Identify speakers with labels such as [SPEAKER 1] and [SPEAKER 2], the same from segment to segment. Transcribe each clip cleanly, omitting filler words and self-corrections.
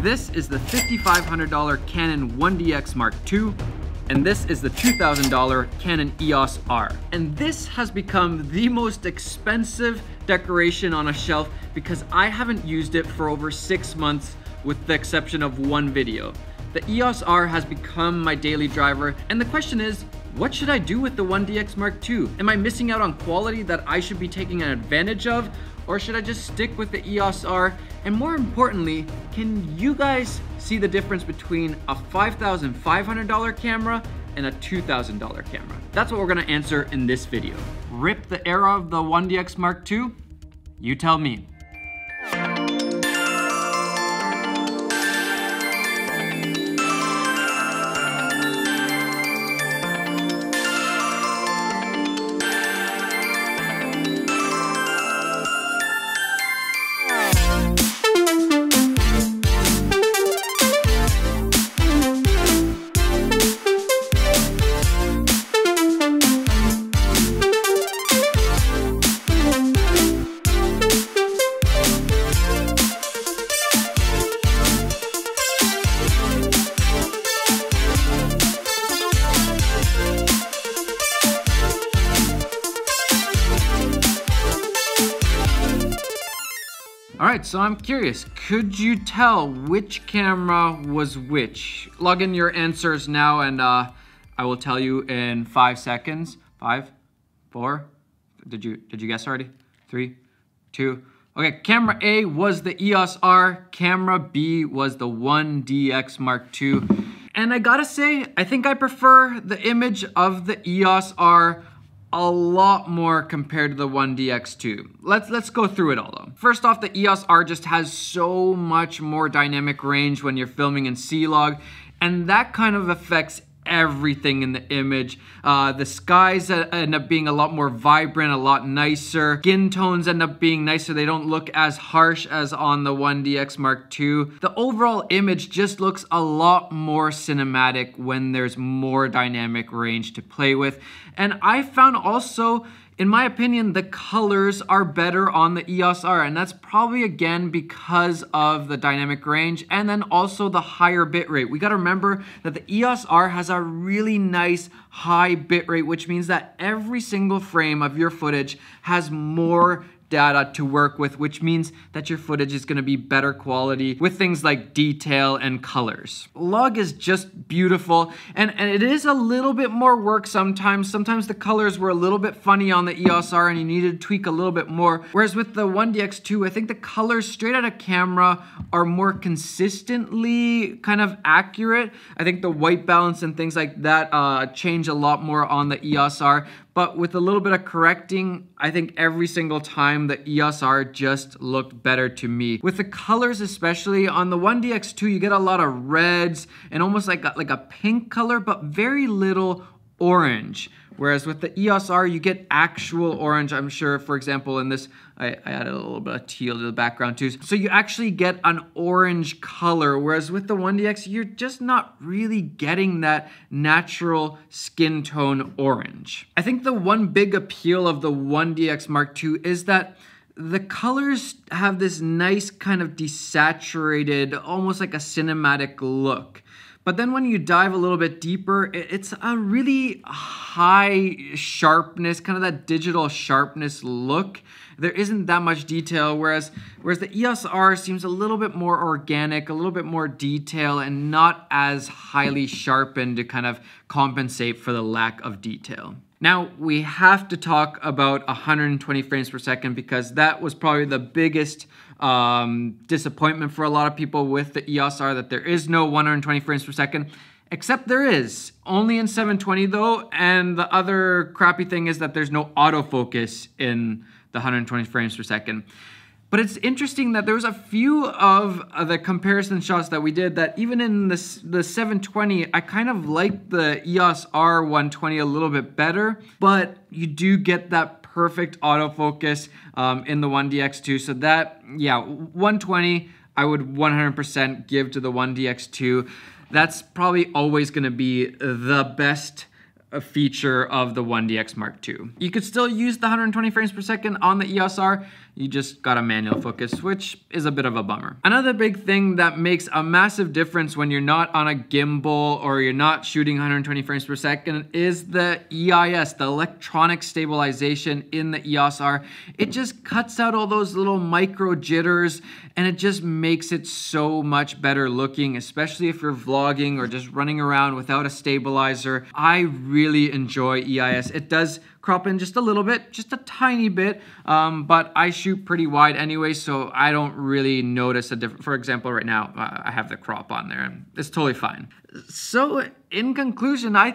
[SPEAKER 1] This is the $5,500 Canon 1DX Mark II, and this is the $2,000 Canon EOS R. And this has become the most expensive decoration on a shelf because I haven't used it for over 6 months with the exception of one video. The EOS R has become my daily driver, and the question is, what should I do with the 1DX Mark II? Am I missing out on quality that I should be taking advantage of? Or should I just stick with the EOS R? And more importantly, can you guys see the difference between a $5,500 camera and a $2,000 camera? That's what we're gonna answer in this video. Rip the era of the 1DX Mark II? You tell me. Alright, so I'm curious, could you tell which camera was which? Log in your answers now and I will tell you in 5 seconds. 5, 4, did you guess already? 3, 2, okay, camera A was the EOS R, camera B was the 1DX Mark II. And I gotta say, I think I prefer the image of the EOS R a lot more compared to the 1DX2. Let's go through it all though. First off, the EOS R just has so much more dynamic range when you're filming in C-Log, and that kind of affects everything in the image. The skies end up being a lot more vibrant, a lot nicer. Skin tones end up being nicer. They don't look as harsh as on the 1DX Mark II. The overall image just looks a lot more cinematic when there's more dynamic range to play with. And I found also, in my opinion, the colors are better on the EOS R, and that's probably again because of the dynamic range and then also the higher bitrate. We gotta remember that the EOS R has a really nice high bitrate, which means that every single frame of your footage has more data to work with, which means that your footage is going to be better quality with things like detail and colors. Log is just beautiful, and it is a little bit more work sometimes. Sometimes the colors were a little bit funny on the EOS R and you needed to tweak a little bit more, whereas with the 1DX2, I think the colors straight out of camera are more consistently kind of accurate. I think the white balance and things like that change a lot more on the EOS R. But with a little bit of correcting, I think every single time the EOS R just looked better to me. With the colors especially, on the 1DX2 you get a lot of reds and almost like a pink color, but very little orange. Whereas with the EOS R, you get actual orange. I'm sure, for example, in this, I added a little bit of teal to the background too. So you actually get an orange color, whereas with the 1DX, you're just not really getting that natural skin tone orange. I think the one big appeal of the 1DX Mark II is that the colors have this nice kind of desaturated, almost like a cinematic look. But then when you dive a little bit deeper, it's a really high sharpness, kind of that digital sharpness look. There isn't that much detail, whereas the EOS R seems a little bit more organic, a little bit more detail, and not as highly sharpened to kind of compensate for the lack of detail. Now, we have to talk about 120 frames per second because that was probably the biggest disappointment for a lot of people with the EOS R, that there is no 120 frames per second, except there is. Only in 720 though, and the other crappy thing is that there's no autofocus in the 120 frames per second. But it's interesting that there was a few of the comparison shots that we did that even in the 720, I kind of liked the EOS R 120 a little bit better, but you do get that perfect autofocus in the 1DX2. So that, yeah, 120, I would 100% give to the 1DX2. That's probably always gonna be the best feature of the 1DX Mark II. You could still use the 120 frames per second on the EOS R. you just got a manual focus, which is a bit of a bummer. Another big thing that makes a massive difference when you're not on a gimbal or you're not shooting 120 frames per second is the EIS, the electronic stabilization in the EOS R. It just cuts out all those little micro jitters and it just makes it so much better looking, especially if you're vlogging or just running around without a stabilizer. I really enjoy EIS. It does crop in just a little bit, just a tiny bit, but I shoot pretty wide anyway, so I don't really notice a difference. For example, right now, I have the crop on there, and it's totally fine. So in conclusion, I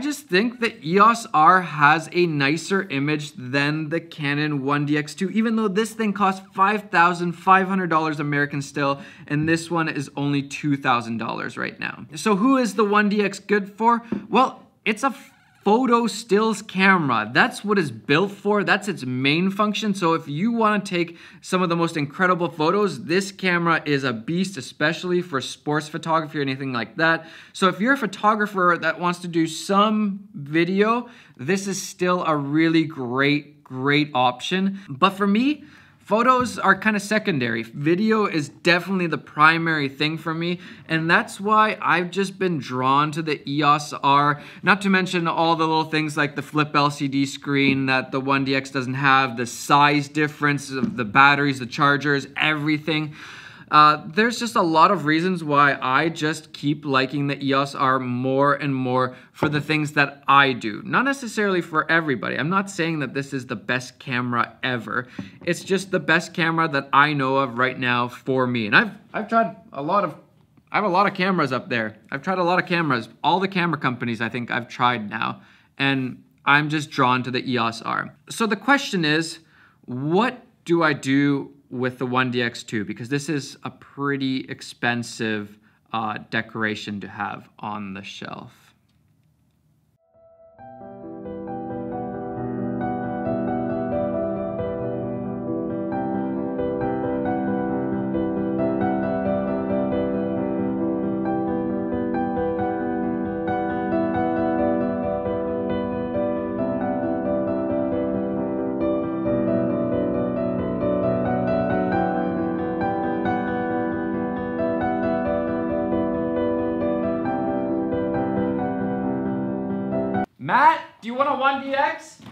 [SPEAKER 1] just think the EOS R has a nicer image than the Canon 1DX2, even though this thing costs $5,500 American still, and this one is only $2,000 right now. So who is the 1DX good for? Well, it's a photo stills camera. That's what it's built for. That's its main function. So if you want to take some of the most incredible photos, this camera is a beast, especially for sports photography or anything like that. So if you're a photographer that wants to do some video, this is still a really great option. But for me, photos are kind of secondary. Video is definitely the primary thing for me, and that's why I've just been drawn to the EOS R, not to mention all the little things like the flip LCD screen that the 1DX doesn't have, the size difference of the batteries, the chargers, everything. There's just a lot of reasons why I just keep liking the EOS R more and more for the things that I do. Not necessarily for everybody. I'm not saying that this is the best camera ever. It's just the best camera that I know of right now for me. And I've tried a lot of, I have a lot of cameras up there. I've tried a lot of cameras. All the camera companies I think I've tried now. And I'm just drawn to the EOS R. So the question is, what do I do with the 1DX2, because this is a pretty expensive decoration to have on the shelf. Matt, do you want a 1DX?